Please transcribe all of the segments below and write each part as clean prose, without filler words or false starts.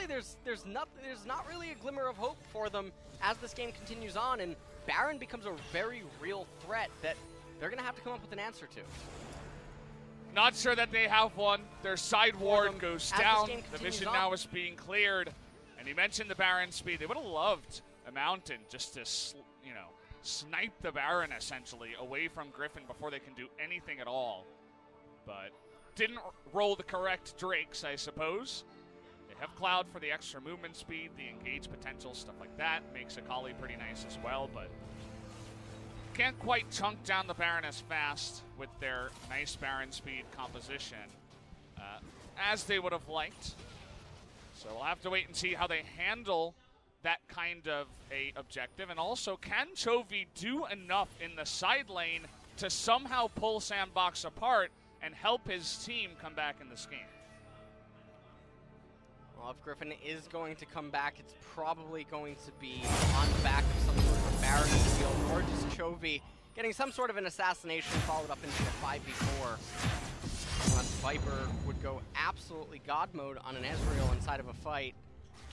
there's not really a glimmer of hope for them as this game continues on, and Baron becomes a very real threat that they're going to have to come up with an answer to. Not sure that they have one. Their side ward goes down. The vision now is being cleared. And you mentioned the Baron speed. They would have loved a Mountain just to, you know, snipe the Baron essentially away from Griffin before they can do anything at all. But didn't roll the correct Drakes, I suppose. They have Cloud for the extra movement speed, the engage potential, stuff like that. Makes Akali pretty nice as well, but can't quite chunk down the Baron as fast with their nice Baron speed composition as they would have liked. So we'll have to wait and see how they handle that kind of a objective. And also, can Chovy do enough in the side lane to somehow pull Sandbox apart and help his team come back in this game? Well, if Griffin is going to come back, it's probably going to be on the back of some sort of Baron in the field, or just Chovy getting some sort of an assassination followed up into a 5v4. Viper would go absolutely God mode on an Ezreal inside of a fight.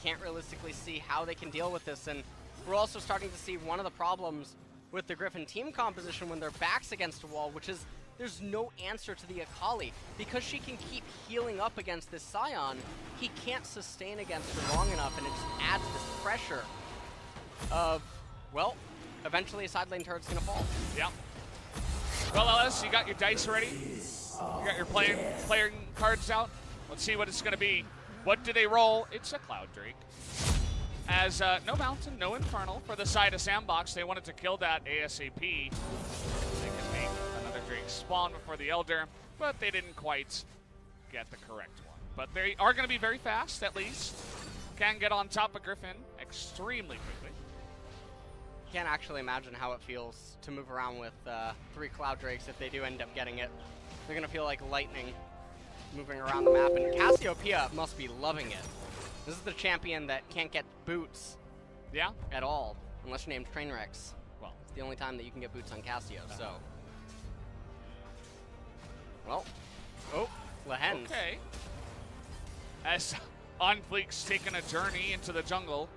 Can't realistically see how they can deal with this, and we're also starting to see one of the problems with the Griffin team composition when their back's against a wall, which is there's no answer to the Akali. Because she can keep healing up against this Scion, he can't sustain against her long enough, and it just adds this pressure of, well, eventually a side lane turret's gonna fall. Yeah. Well, Ellis, you got your dice ready? You got your playing cards out? Let's see what it's gonna be. What do they roll? It's a Cloud Drake. As no Mountain, no Infernal for the side of Sandbox. They wanted to kill that ASAP. They can make another Drake spawn before the Elder, but they didn't quite get the correct one. But they are going to be very fast, at least. Can get on top of Griffin extremely quickly. Can't actually imagine how it feels to move around with 3 Cloud Drakes if they do end up getting it. They're going to feel like lightning moving around the map, and Cassiopeia must be loving it. This is the champion that can't get boots at all, unless you're named Trainwrecks. Well, it's the only time that you can get boots on Cassio, so. Well, oh, Lehens. Okay. As On Fleek's taking a journey into the jungle.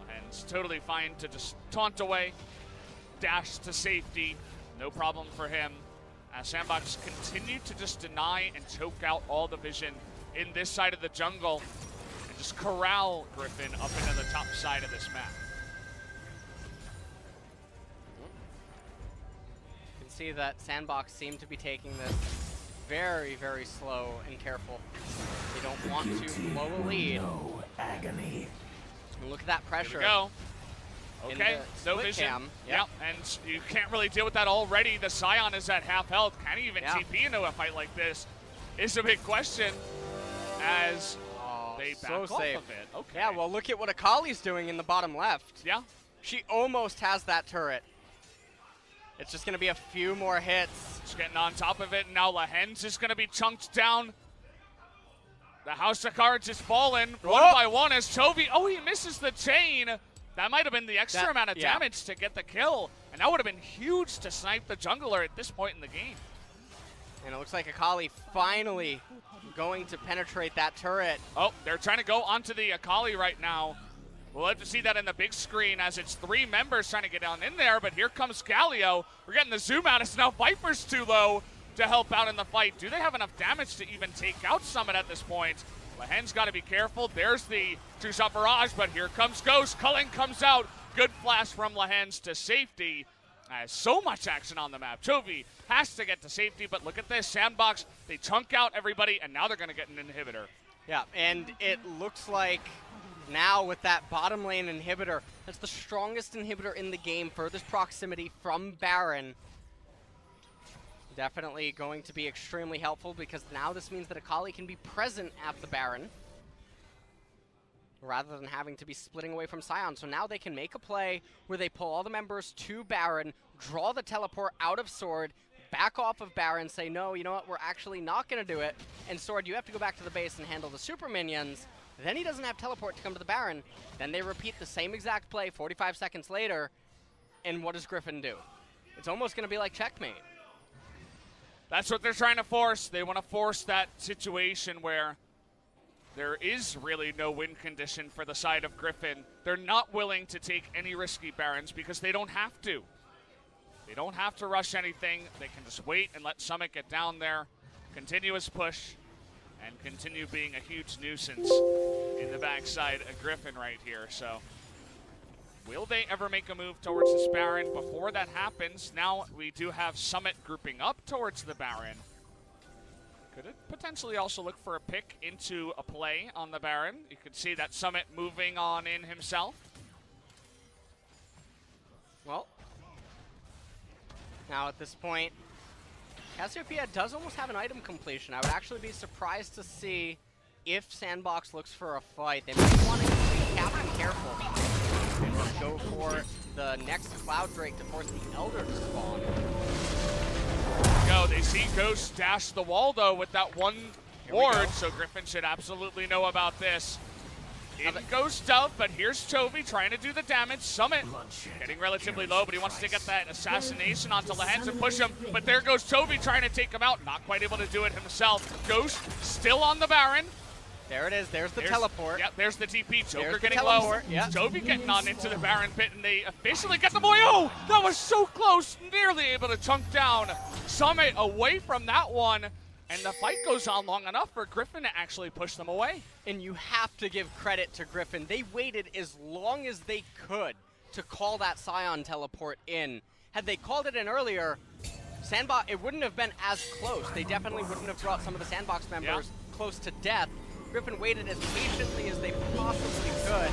Lehens totally fine to just taunt away, dash to safety, no problem for him. As Sandbox continue to just deny and choke out all the vision in this side of the jungle and just corral Griffin up into the top side of this map. You can see that Sandbox seem to be taking this very, very slow and careful. They don't want to blow a lead. No agony. And look at that pressure. Here we go. Okay, no vision. Yep, and you can't really deal with that already. The Scion is at half health. Can he even TP into a fight like this? Is a big question as they back off of it. Okay. Yeah, well, look at what Akali's doing in the bottom left. Yeah. She almost has that turret. It's just going to be a few more hits. Just getting on top of it, and now Lehens is going to be chunked down. The House of Cards is fallen one by one as Chovy, he misses the chain. That might have been the extra amount of damage to get the kill, and that would have been huge to snipe the jungler at this point in the game. And it looks like Akali finally going to penetrate that turret. Oh, they're trying to go onto the Akali right now. We'll have to see that in the big screen as it's 3 members trying to get down in there, but here comes Galio. We're getting the zoom out. It's now Viper's too low to help out in the fight. Do they have enough damage to even take out Summit at this point? Lehens got to be careful. There's the two-shot barrage, but here comes Ghost. Culling comes out. Good flash from Lehens to safety. So much action on the map. Chovy has to get to safety, but look at this. Sandbox, they chunk out everybody, and now they're going to get an inhibitor. Yeah, and it looks like now with that bottom lane inhibitor, that's the strongest inhibitor in the game, furthest proximity from Baron. Definitely going to be extremely helpful because now this means that Akali can be present at the Baron rather than having to be splitting away from Scion. So now they can make a play where they pull all the members to Baron, draw the teleport out of Sword, back off of Baron, say, no, you know what, we're actually not going to do it. And Sword, you have to go back to the base and handle the super minions. Then he doesn't have teleport to come to the Baron. Then they repeat the same exact play 45 seconds later. And what does Griffin do? It's almost going to be like checkmate. That's what they're trying to force. They want to force that situation where there is really no win condition for the side of Griffin. They're not willing to take any risky Barons because they don't have to. They don't have to rush anything. They can just wait and let Summit get down there, continuous push, and continue being a huge nuisance in the backside of Griffin right here. So will they ever make a move towards this Baron? Before that happens, now we do have Summit grouping up towards the Baron. Could it potentially also look for a pick into a play on the Baron? You could see that Summit moving on in himself. Well, now at this point, Cassiopeia does almost have an item completion. I would actually be surprised to see if Sandbox looks for a fight. They might want to be Captain careful and just go for the next Cloud Drake to force the Elder to spawn. Go. They see Ghost dash the wall though with that one ward, so Griffin should absolutely know about this. In goes Dove, but here's Chovy trying to do the damage. Summit getting relatively low, but he wants to get that assassination onto Lehens and push him. But there goes Chovy trying to take him out. Not quite able to do it himself. Ghost still on the Baron. There it is. There's the teleport. Yep, there's the TP. Joker there's getting low. Yep. Chovy getting on into the Baron pit, and they officially get the boy. Oh, that was so close. Nearly able to chunk down Summit away from that one. And the fight goes on long enough for Griffin to actually push them away. And you have to give credit to Griffin. They waited as long as they could to call that Scion teleport in. Had they called it in earlier, Sandbox, it wouldn't have been as close. They definitely wouldn't have brought some of the Sandbox members close to death. Griffin waited as patiently as they possibly could.